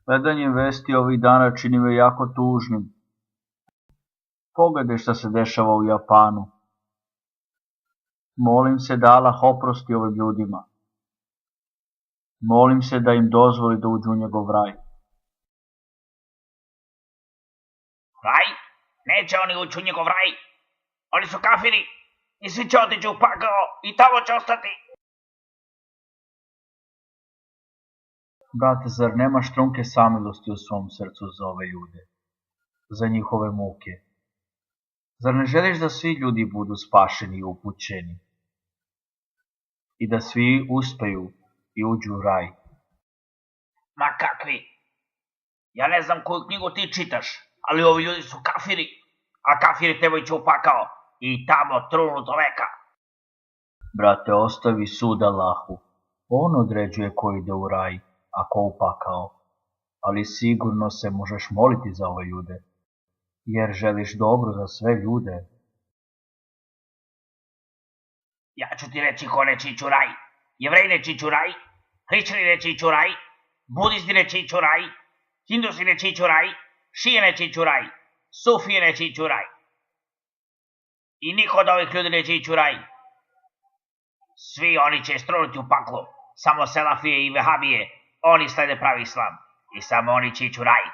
Gledanje vesti ovih dana čini me jako tužnim. Pogledaj šta se dešava u Japanu. Molim se da Allah oprosti ovim ljudima. Molim se da im dozvoli da uđu u njegov raj. Raj? Neće oni ući u njegov raj. Oni su kafiri i svi će otići u pakao i tamo će ostati. Brate, zar nemaš trunke samilosti u svom srcu za ove ljude? Za njihove muke? Zar ne želiš da svi ljudi budu spašeni i upućeni? I da svi uspeju i uđu u raj? Ma kakvi? Ja ne znam koju knjigu ti čitaš, ali ovi ljudi su kafiri, a kafiri trebaju ići u pakao i tamo trunu do veka. Brate, ostavi sud Allahu. On određuje ko ide u raj, a ko u pakao. Ali sigurno se možeš moliti za ove ljude, jer želiš dobro za sve ljude. Ja ću ti reći ko neće ići u raj. Jevreji neće ići u raj, hrišćani neće ići u raj, budisti neće ići u raj, hindusi neće ići u raj, šije neće ići u raj, sufije neće ići u raj. I niko od ovih ljudi neće ići u raj. Svi oni će strunuti u paklu, samo selafije i vehabije, oni slede pravi islam i samo oni će ići u raj.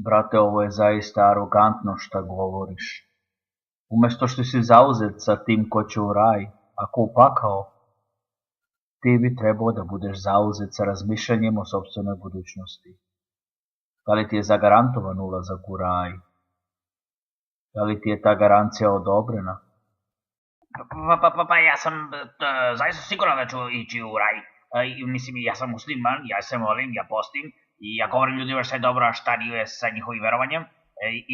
Brate, ovo je zaista arogantno šta govoriš. Umesto što si zauzet sa tim ko će u raj, a ko u pakao, ti bi trebao da budeš zauzet sa razmišljanjem o sopstvenoj budućnosti. Da li ti je zagarantovan ulazak u raj? Da li ti je ta garancija odobrena? Pa ja sam zaista siguran da ću ići u raj. Mislim, ja sam musliman, ja se molim, ja postim i ja govorim ljudima šta je dobro, a šta nije sa njihovim verovanjem.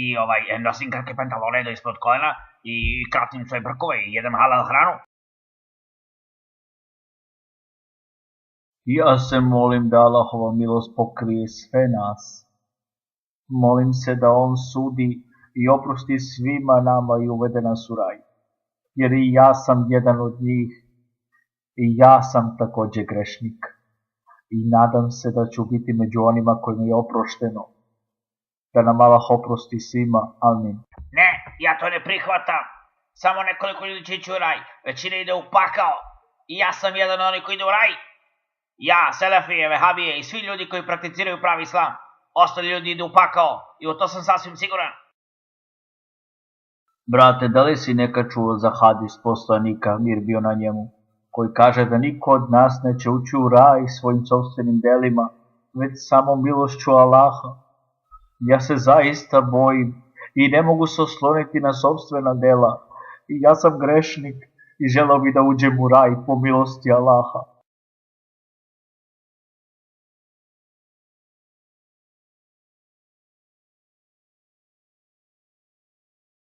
I nosim kratke pantalone do ispod kolena i kratim svoje brkove i jedem halal hranu. Ja se molim da Allahova milost pokrije sve nas. Molim se da On sudi i oprosti svima nama i uvede nas u raj. Jer i ja sam jedan od njih. I ja sam također grešnik. I nadam se da ću biti među onima kojima je oprošteno. Da nam Allah oprosti svima. Amin. Ne, ja to ne prihvatam. Samo nekoliko ljudi će ići u raj. Većina ide u pakao. I ja sam jedan od onih koji ide u raj. Ja, selefije, vehabije i svi ljudi koji prakticiraju pravi islam. Ostali ljudi idu u pakao. I u to sam sasvim siguran. Brate, da li si nekad čuo za hadis poslanika, mir bio na njemu, koji kaže da niko od nas neće ući u raj svojim sopstvenim delima, već samo milošću Allaha? Ja se zaista bojim i ne mogu se osloniti na sopstvena dela. I ja sam grešnik i želeo bih da uđem u raj po milosti Allaha.